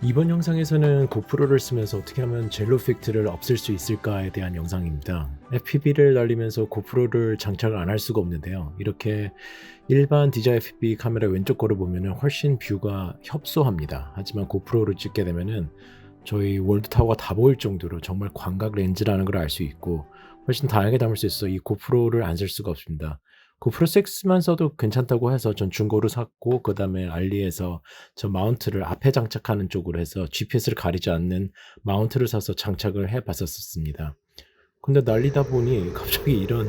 이번 영상에서는 고프로를 쓰면서 어떻게 하면 젤로 이펙트를 없앨 수 있을까에 대한 영상입니다. FPV를 날리면서 고프로를 장착을 안 할 수가 없는데요. 이렇게 일반 DJI FPV 카메라 왼쪽 거를 보면 훨씬 뷰가 협소합니다. 하지만 고프로를 찍게 되면은 저희 월드타워가 다 보일 정도로 정말 광각 렌즈라는 걸 알 수 있고 훨씬 다양하게 담을 수 있어 이 고프로를 안 쓸 수가 없습니다. 고프로 6만 써도 괜찮다고 해서 전 중고로 샀고 그 다음에 알리에서 저 마운트를 앞에 장착하는 쪽으로 해서 GPS를 가리지 않는 마운트를 사서 장착을 해 봤었습니다. 근데 날리다 보니 갑자기 이런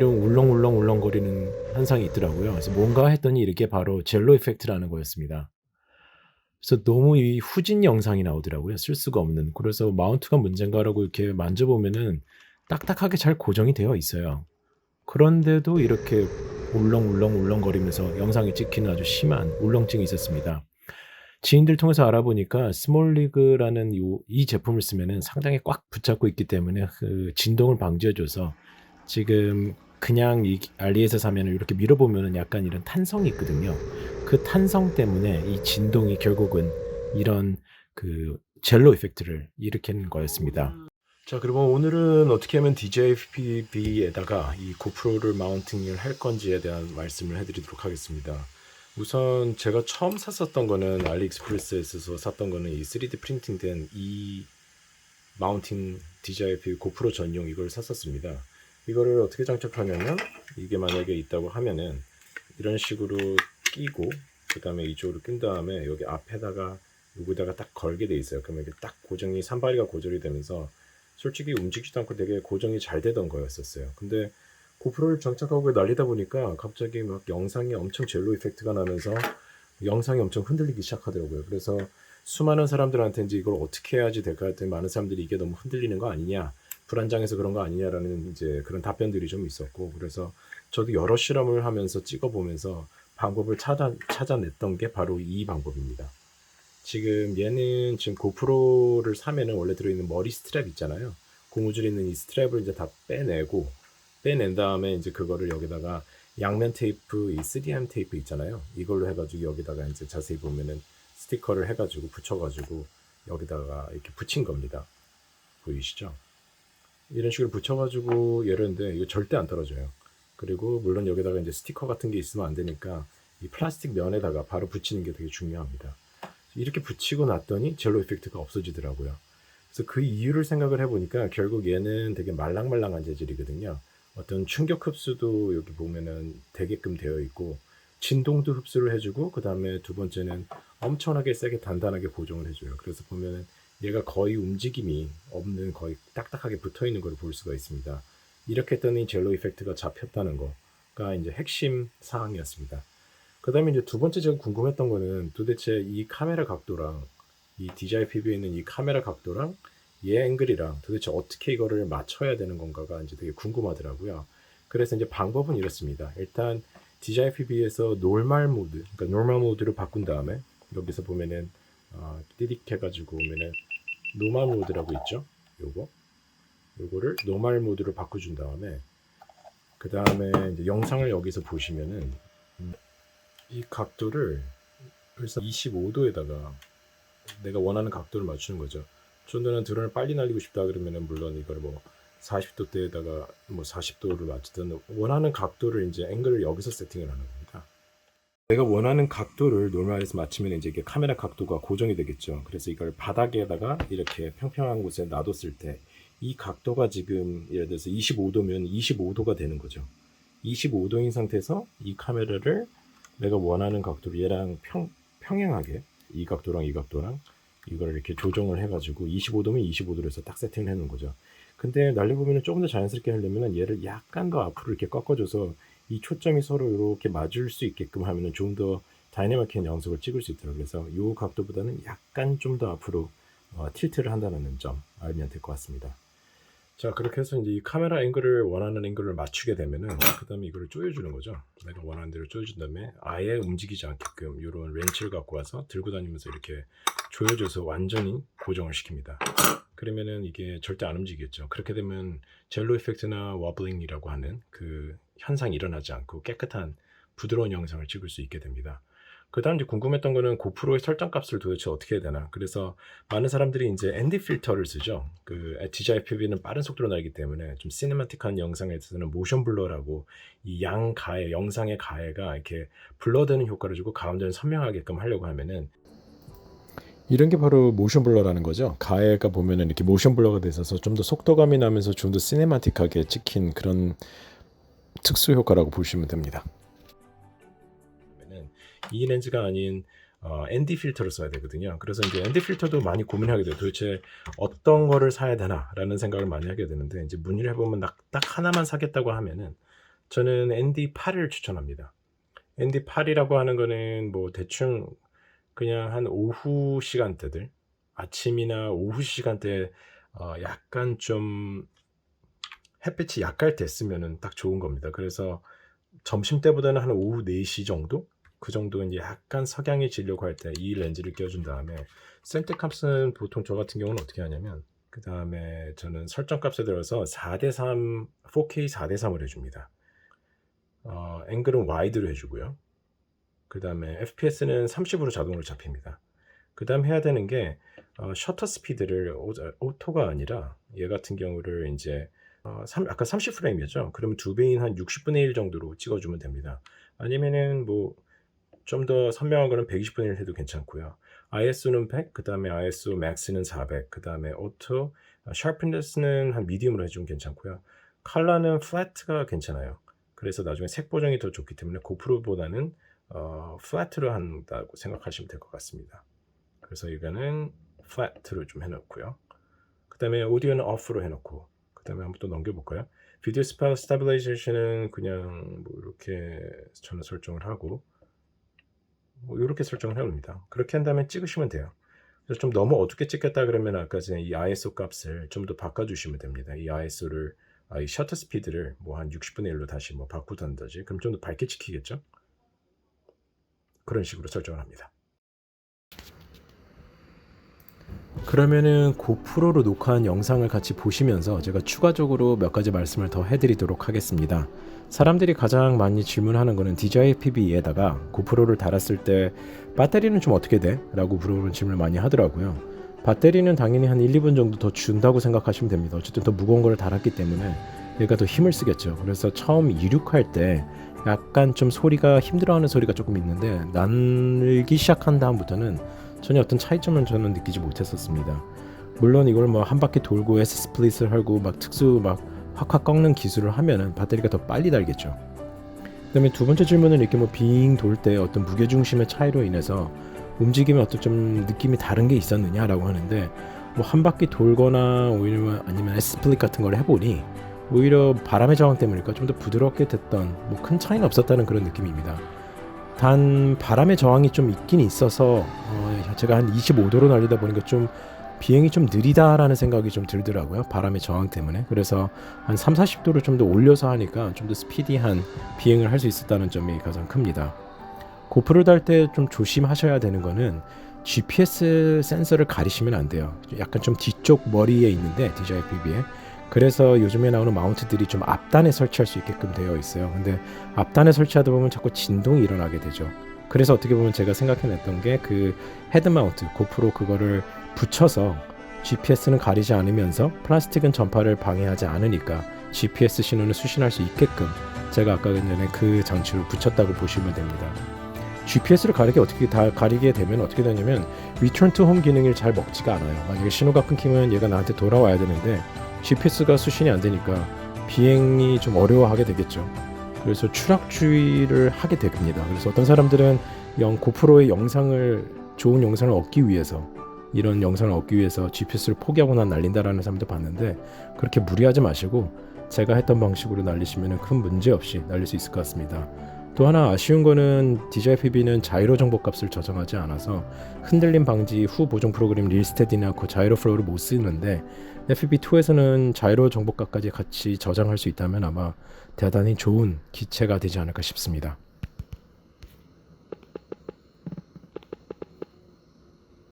울렁울렁울렁거리는 현상이 있더라고요. 그래서 뭔가 했더니 이게 바로 젤로 이펙트라는 거였습니다. 그래서 너무 이 후진 영상이 나오더라고요. 쓸 수가 없는. 그래서 마운트가 문제인가라고 이렇게 만져보면은 딱딱하게 잘 고정이 되어 있어요. 그런데도 이렇게 울렁울렁울렁거리면서 영상이 찍히는 아주 심한 울렁증이 있었습니다. 지인들 통해서 알아보니까 스몰리그라는 이 제품을 쓰면은 상당히 꽉 붙잡고 있기 때문에 그 진동을 방지해 줘서 지금 그냥 이 알리에서 사면은 이렇게 밀어보면은 약간 이런 탄성이 있거든요. 그 탄성 때문에 이 진동이 결국은 이런 그 젤로 이펙트를 일으키는 거였습니다. 자, 그러면 오늘은 어떻게 하면 DJI FPV에다가 이 고프로를 마운팅을 할 건지에 대한 말씀을 해드리도록 하겠습니다. 우선 제가 처음 샀었던 거는 알리익스프레스에서 샀던 거는 이 3D 프린팅된 이 마운팅 DJI FPV 고프로 전용 이걸 샀었습니다. 이거를 어떻게 장착하냐면 이게 만약에 있다고 하면은 이런 식으로 끼고 그 다음에 이쪽으로 낀 다음에 여기 앞에다가 여기다가 딱 걸게 돼 있어요. 그러면 이게 딱 고정이 산발이가 고정이 되면서 솔직히 움직이지도 않고 되게 고정이 잘 되던 거였었어요. 근데 고프로를 장착하고 날리다 보니까 갑자기 막 영상이 엄청 젤로 이펙트가 나면서 영상이 엄청 흔들리기 시작하더라고요. 그래서 수많은 사람들한테 이제 이걸 어떻게 해야지 될까 했더니 많은 사람들이 이게 너무 흔들리는 거 아니냐, 불안장해서 그런 거 아니냐라는 이제 그런 답변들이 좀 있었고, 그래서 저도 여러 실험을 하면서 찍어보면서 방법을 찾아냈던 게 바로 이 방법입니다. 지금 얘는 지금 고프로를 사면은 원래 들어있는 머리 스트랩 있잖아요. 고무줄 있는 이 스트랩을 이제 다 빼낸 다음에 이제 그거를 여기다가 양면 테이프, 이 3M 테이프 있잖아요. 이걸로 해가지고 여기다가 이제 자세히 보면은 스티커를 해가지고 붙여가지고 여기다가 이렇게 붙인 겁니다. 보이시죠? 이런 식으로 붙여가지고 예르는데 이거 절대 안 떨어져요. 그리고 물론 여기다가 이제 스티커 같은 게 있으면 안 되니까 이 플라스틱 면에다가 바로 붙이는 게 되게 중요합니다. 이렇게 붙이고 났더니 젤로 이펙트가 없어지더라고요. 그래서 그 이유를 생각을 해보니까 결국 얘는 되게 말랑말랑한 재질이거든요. 어떤 충격 흡수도 여기 보면은 되게끔 되어 있고 진동도 흡수를 해주고 그 다음에 두 번째는 엄청나게 세게 단단하게 고정을 해줘요. 그래서 보면은 얘가 거의 움직임이 없는, 거의 딱딱하게 붙어 있는 걸 볼 수가 있습니다. 이렇게 했더니 젤로 이펙트가 잡혔다는 거가 이제 핵심 사항이었습니다. 그 다음에 이제 두 번째 제가 궁금했던 거는 도대체 이 카메라 각도랑 이 DJI PV에 있는 이 카메라 각도랑 얘 앵글이랑 도대체 어떻게 이거를 맞춰야 되는 건가가 이제 되게 궁금하더라고요. 그래서 이제 방법은 이렇습니다. 일단 DJI PV에서 노멀 모드, 그러니까 노멀 모드를 바꾼 다음에 여기서 보면은 띠릭 해가지고 보면은 노멀 모드라고 있죠. 요거를 노멀 모드로 바꿔준 다음에 그 다음에 이제 영상을 여기서 보시면은 이 각도를 그래서 25도에다가 내가 원하는 각도를 맞추는 거죠. 저는 드론을 빨리 날리고 싶다 그러면은 물론 이걸 뭐 40도대에다가 뭐 40도를 맞추든 원하는 각도를 이제 앵글을 여기서 세팅을 하는 겁니다. 내가 원하는 각도를 노멀에서 맞추면 이제 이게 카메라 각도가 고정이 되겠죠. 그래서 이걸 바닥에다가 이렇게 평평한 곳에 놔뒀을 때 이 각도가 지금 예를 들어서 25도면 25도가 되는 거죠. 25도인 상태에서 이 카메라를 내가 원하는 각도로 얘랑 평행하게 이 각도랑 이 각도랑 이걸 이렇게 조정을 해가지고 25도면 25도로 해서 딱 세팅을 해놓은 거죠. 근데 날려보면 조금 더 자연스럽게 하려면 얘를 약간 더 앞으로 이렇게 꺾어줘서 이 초점이 서로 이렇게 맞을 수 있게끔 하면 좀 더 다이내믹한 영상을 찍을 수 있더라고요. 그래서 이 각도보다는 약간 좀 더 앞으로 틸트를 한다는 점 알면 될 것 같습니다. 자, 그렇게 해서 이제 이 카메라 앵글을 원하는 앵글을 맞추게 되면은 그 다음에 이거를 조여주는 거죠. 내가 원하는 대로 조여준 다음에 아예 움직이지 않게끔 이런 렌치를 갖고 와서 들고 다니면서 이렇게 조여줘서 완전히 고정을 시킵니다. 그러면은 이게 절대 안 움직이겠죠. 그렇게 되면 젤로 이펙트나 워블링이라고 하는 그 현상이 일어나지 않고 깨끗한 부드러운 영상을 찍을 수 있게 됩니다. 그다음 이제 궁금했던 거는 고프로의 설정 값을 도대체 어떻게 해야 되나. 그래서 많은 사람들이 이제 ND 필터를 쓰죠. 그 DJI FPV는 빠른 속도로 나기 때문에 좀 시네마틱한 영상에 있어서는 모션 블러라고 이 양 가해, 영상의 가해가 이렇게 블러드는 효과를 주고 가운데는 선명하게끔 하려고 하면은 이런 게 바로 모션 블러라는 거죠. 가해가 보면은 이렇게 모션 블러가 돼 있어서 좀 더 속도감이 나면서 좀 더 시네마틱하게 찍힌 그런 특수 효과라고 보시면 됩니다. 이 렌즈가 아닌 ND 필터를 써야 되거든요. 그래서 이제 ND 필터도 많이 고민하게 돼요. 도대체 어떤 거를 사야 되나라는 생각을 많이 하게 되는데 이제 문의를 해보면 딱 하나만 사겠다고 하면은 저는 ND8을 추천합니다. ND8이라고 하는 거는 뭐 대충 그냥 한 오후 시간대들, 아침이나 오후 시간대 약간 좀 햇빛이 약할 때 쓰면은 딱 좋은 겁니다. 그래서 점심 때보다는 한 오후 4시 정도? 그 정도 이제 약간 석양이 지려고 할 때 이 렌즈를 껴준 다음에 센터값은 보통 저 같은 경우는 어떻게 하냐면 그 다음에 저는 설정 값에 들어서 4:3 4K 4:3을 해줍니다. 앵글은 와이드로 해주고요. 그 다음에 FPS는 30으로 자동으로 잡힙니다. 그 다음 해야 되는 게 셔터 스피드를 오토가 아니라 얘 같은 경우를 이제 아까 30프레임이었죠. 그러면 2배인 한 60분의 1 정도로 찍어주면 됩니다. 아니면은 뭐 좀 더 선명한 거는 120분의 1 해도 괜찮고요. ISO는 100, 그 다음에 ISO max는 400, 그 다음에 오토, sharpness는 한 미디움으로 해주면 괜찮고요. 컬러는 플랫가 괜찮아요. 그래서 나중에 색 보정이 더 좋기 때문에 고프로보다는 플랫으로 한다고 생각하시면 될 것 같습니다. 그래서 이거는 플랫으로 좀 해놓고요. 그 다음에 오디오는 off로 해놓고 그 다음에 한번 또 넘겨볼까요? 비디오 스타빌라이제이션은 그냥 뭐 이렇게 저는 설정을 하고 뭐 이렇게 설정을 해봅니다. 그렇게 한 다음에 찍으시면 돼요. 그래서 좀 너무 어둡게 찍겠다 그러면 아까 전에 이 ISO 값을 좀 더 바꿔주시면 됩니다. 이 ISO를 이 셔터 스피드를 뭐 한 60분의 1로 다시 뭐 바꾸던지 그럼 좀 더 밝게 찍히겠죠? 그런 식으로 설정을 합니다. 그러면은 고프로로 녹화한 영상을 같이 보시면서 제가 추가적으로 몇 가지 말씀을 더 해드리도록 하겠습니다. 사람들이 가장 많이 질문하는 거는 DJI FPV에다가 고프로를 달았을 때 배터리는 좀 어떻게 돼? 라고 물어보는 질문을 많이 하더라고요. 배터리는 당연히 한 1, 2분 정도 더 준다고 생각하시면 됩니다. 어쨌든 더 무거운 거를 달았기 때문에 얘가 더 힘을 쓰겠죠. 그래서 처음 이륙할 때 약간 좀 소리가 힘들어하는 소리가 조금 있는데 날기 시작한 다음부터는 전혀 어떤 차이점을 저는 느끼지 못했었습니다. 물론 이걸 뭐 한 바퀴 돌고 S 스플릿을 하고 막 특수 막 확확 꺾는 기술을 하면은 배터리가 더 빨리 달겠죠. 그다음에 두 번째 질문은 이렇게 뭐 빙 돌 때 어떤 무게 중심의 차이로 인해서 움직임에 어떤 좀 느낌이 다른 게 있었느냐라고 하는데 뭐 한 바퀴 돌거나 오히려 아니면 S 스플릿 같은 걸 해보니 오히려 바람의 저항 때문일까 좀 더 부드럽게 됐던 뭐 큰 차이는 없었다는 그런 느낌입니다. 단 바람의 저항이 좀 있긴 있어서 제가 한 25도로 날리다 보니까 좀 비행이 좀 느리다라는 생각이 좀 들더라고요. 바람의 저항 때문에. 그래서 한 3, 40도를 좀 더 올려서 하니까 좀 더 스피디한 비행을 할 수 있었다는 점이 가장 큽니다. 고프로 달 때 좀 조심하셔야 되는 거는 GPS 센서를 가리시면 안 돼요. 약간 좀 뒤쪽 머리에 있는데 DJI FPV에 그래서 요즘에 나오는 마운트들이 좀 앞단에 설치할 수 있게끔 되어 있어요. 근데 앞단에 설치하다 보면 자꾸 진동이 일어나게 되죠. 그래서 어떻게 보면 제가 생각해냈던 게 그 헤드 마운트, 고프로 그거를 붙여서 GPS는 가리지 않으면서 플라스틱은 전파를 방해하지 않으니까 GPS 신호를 수신할 수 있게끔 제가 아까 전에 그 장치를 붙였다고 보시면 됩니다. GPS를 가리게 되면 어떻게 되냐면 Return to Home 기능이 잘 먹지가 않아요. 만약에 신호가 끊기면 얘가 나한테 돌아와야 되는데 GPS가 수신이 안 되니까 비행이 좀 어려워하게 되겠죠. 그래서 추락주의를 하게 됩니다. 그래서 어떤 사람들은 고프로의 좋은 영상을 얻기 위해서 이런 영상을 얻기 위해서 GPS를 포기하고 난 날린다라는 사람도 봤는데 그렇게 무리하지 마시고 제가 했던 방식으로 날리시면 큰 문제 없이 날릴 수 있을 것 같습니다. 또 하나 아쉬운 거는 DJI FPV는 자이로 정보값을 저장하지 않아서 흔들림 방지 후 보정 프로그램 릴스테디나 그 자이로 플로우를 못 쓰는데 FPV2에서는 자이로 정보값까지 같이 저장할 수 있다면 아마 대단히 좋은 기체가 되지 않을까 싶습니다.